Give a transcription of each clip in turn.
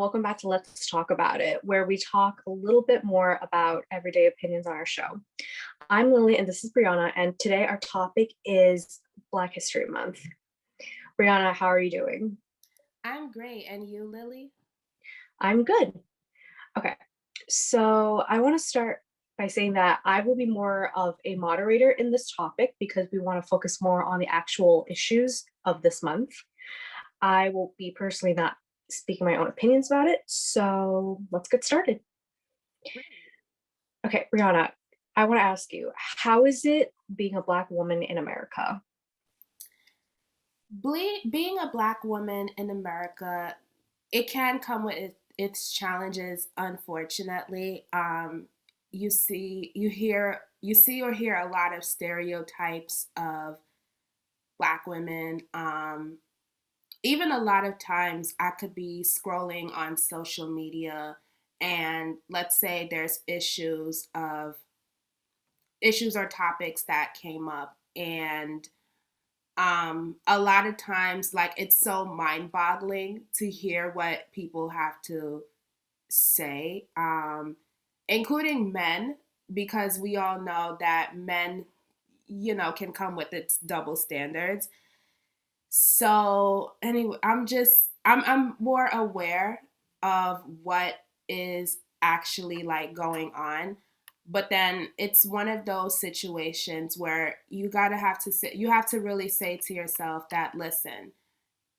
Welcome back to Let's Talk About It, where we talk a little bit more about everyday opinions on our show. I'm Lily and this is Brianna, and today our topic is Black History Month. Brianna, how are you doing? I'm great. And you, Lily? I'm good. Okay, so I want to start by saying that I will be more of a moderator in this topic because we want to focus more on the actual issues of this month. I will be personally not speaking my own opinions about it, so let's get started. Great. Okay, Brianna, I want to ask you, how is it being a Black woman in America? Being a Black woman in America, it can come with its challenges, unfortunately. You see or hear a lot of stereotypes of Black women. Even a lot of times I could be scrolling on social media and let's say there's issues or topics that came up and a lot of times like it's so mind-boggling to hear what people have to say, including men, because we all know that men, can come with its double standards. So anyway, I'm more aware of what is actually like going on. But then it's one of those situations where you have to really say to yourself that listen,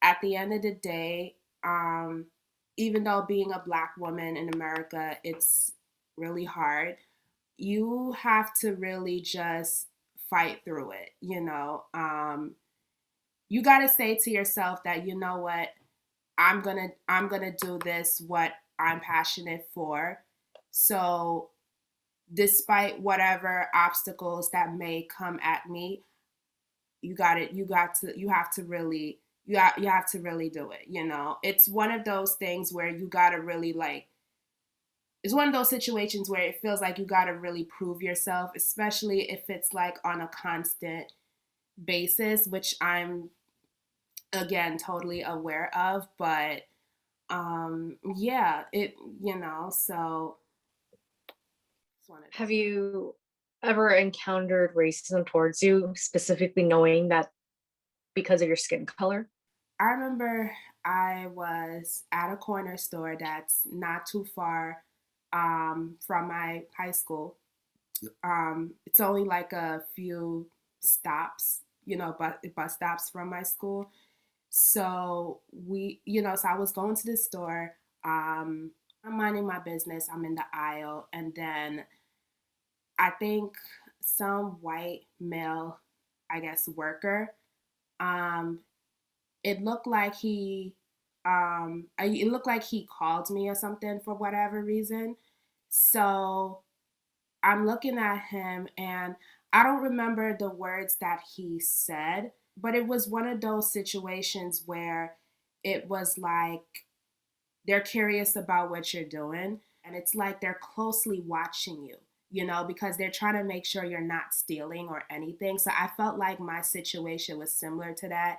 at the end of the day, even though being a Black woman in America, it's really hard, you have to really just fight through it. You got to say to yourself that you know what, I'm gonna do this what I'm passionate for. So despite whatever obstacles that may come at me, you have to really you have to really do it. It's one of those things where you got to really like it's one of those situations where it feels like you got to really prove yourself, especially if it's like on a constant basis, which I'm again totally aware of. But yeah, so it's one of Have those. you ever encountered racism towards you, specifically knowing that because of your skin color? I remember I was at a corner store that's not too far from my high school. It's only like a few stops, bus stops from my school. So so I was going to the store. I'm minding my business. I'm in the aisle, and then I think some white male, I guess, worker. Um, it looked like it looked like he called me or something for whatever reason. So I'm looking at him and I don't remember the words that he said, but it was one of those situations where it was like they're curious about what you're doing and it's like they're closely watching you, because they're trying to make sure you're not stealing or anything. So I felt like my situation was similar to that.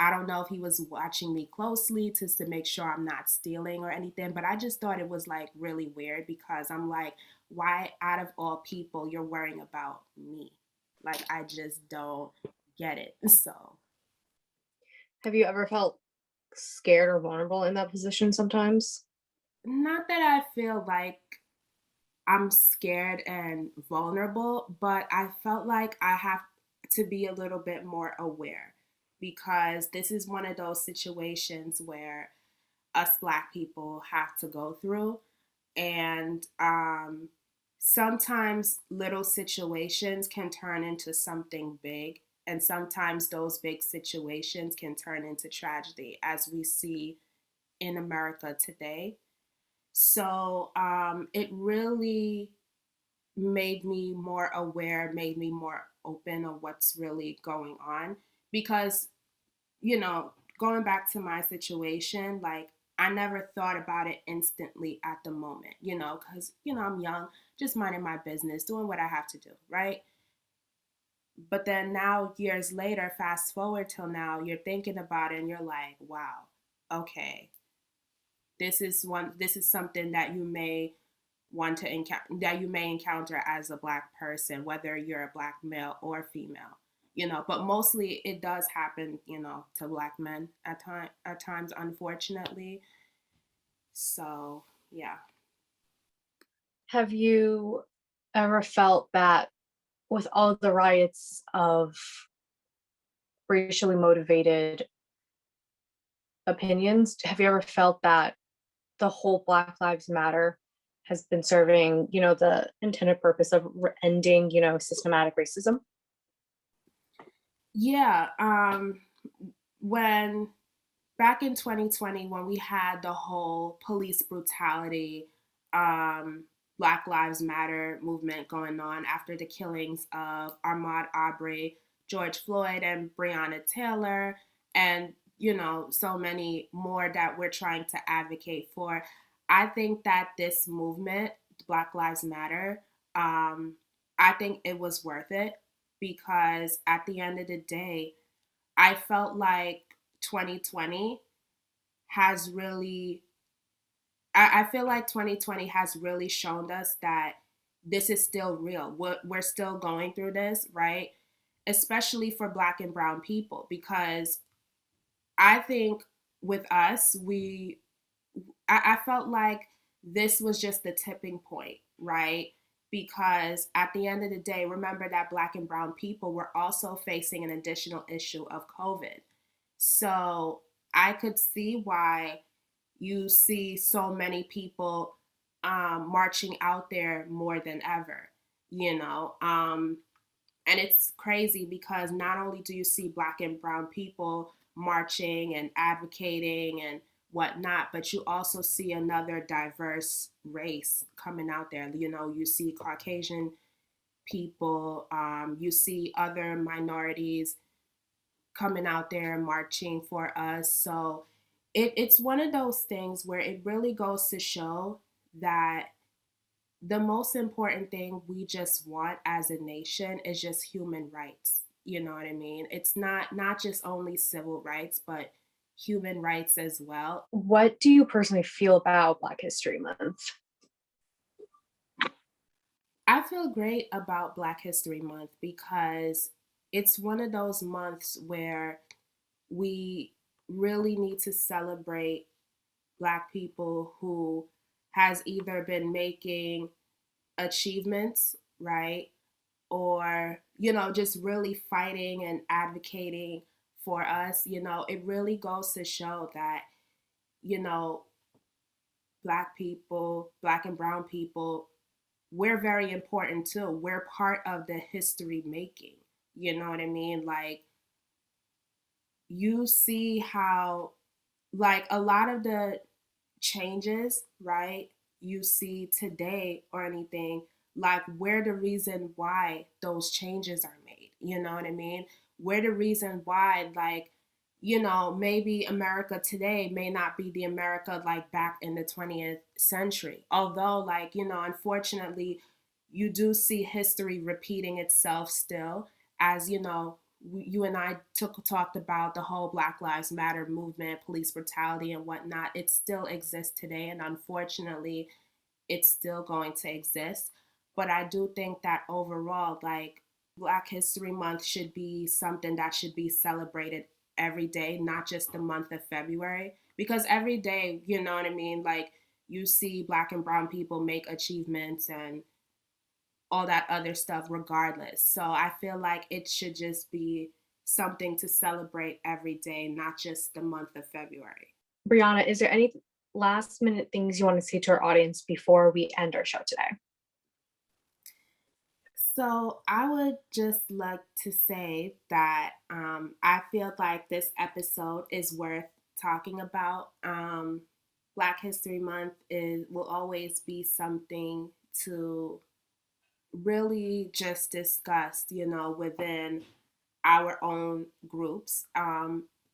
I don't know if he was watching me closely just to make sure I'm not stealing or anything, but I just thought it was like really weird because I'm like, why out of all people you're worrying about me? Like I just don't get it. So, Have you ever felt scared or vulnerable in that position sometimes? not that I feel like I'm scared and vulnerable, but I felt like I have to be a little bit more aware because this is one of those situations where us Black people have to go through. And sometimes little situations can turn into something big. And sometimes those big situations can turn into tragedy, as we see in America today. So it really made me more aware, made me more open of what's really going on. Because, going back to my situation, like I never thought about it instantly at the moment, because, I'm young, just minding my business, doing what I have to do, right? But then now, years later, fast forward till now, you're thinking about it and you're like, wow, okay, this is something that you may want to encounter, that you may encounter as a Black person, whether you're a Black male or female, but mostly it does happen, to Black men at times, unfortunately. So yeah. Have you ever felt that with all the riots of racially motivated opinions, have you ever felt that the whole Black Lives Matter has been serving, the intended purpose of ending, systematic racism? Yeah, when back in 2020, when we had the whole police brutality, um, Black Lives Matter movement going on after the killings of Ahmaud Arbery, George Floyd, and Breonna Taylor, and so many more that we're trying to advocate for. I think that this movement, Black Lives Matter, um, I think it was worth it because at the end of the day, I felt like 2020 has really, I feel like 2020 has really shown us that this is still real. We're still going through this, right? Especially for Black and Brown people, because I think with us, I felt like this was just the tipping point, right? Because at the end of the day, remember that Black and Brown people were also facing an additional issue of COVID. So I could see why you see so many people marching out there more than ever, you know. And it's crazy because not only do you see Black and Brown people marching and advocating and whatnot, but you also see another diverse race coming out there. You see Caucasian people, you see other minorities coming out there and marching for us. So it's one of those things where it really goes to show that the most important thing we just want as a nation is just human rights. You know what I mean? It's not just only civil rights, but human rights as well. What do you personally feel about Black History Month? I feel great about Black History Month because it's one of those months where we really need to celebrate Black people who has either been making achievements, right? Or, just really fighting and advocating for us. It really goes to show that, you know, Black people, Black and Brown people, we're very important too. We're part of the history making. You know what I mean? Like, you see how, like, a lot of the changes, right, you see today or anything, like we're the reason why those changes are made. You know what I mean? We're the reason why, like, maybe America today may not be the America like back in the 20th century. Although, like, unfortunately, you do see history repeating itself still, as you and I talked about the whole Black Lives Matter movement, police brutality, and whatnot. It still exists today, and unfortunately, it's still going to exist. But I do think that overall, like, Black History Month should be something that should be celebrated every day, not just the month of February. Because every day, you know what I mean? Like, you see Black and Brown people make achievements and all that other stuff regardless. So I feel like it should just be something to celebrate every day, not just the month of February. Brianna, is there any last minute things you want to say to our audience before we end our show today? So I would just like to say that I feel like this episode is worth talking about. Black History Month will always be something to really just discuss, within our own groups,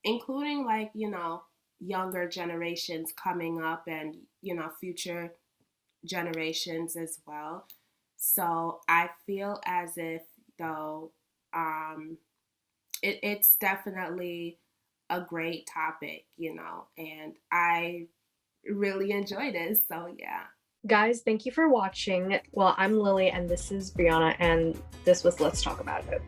including, like, younger generations coming up and, future generations as well. So I feel as if, though, um, it's definitely a great topic, and I really enjoy this. So yeah. Guys, thank you for watching. Well, I'm Lily and this is Brianna, and this was Let's Talk About It.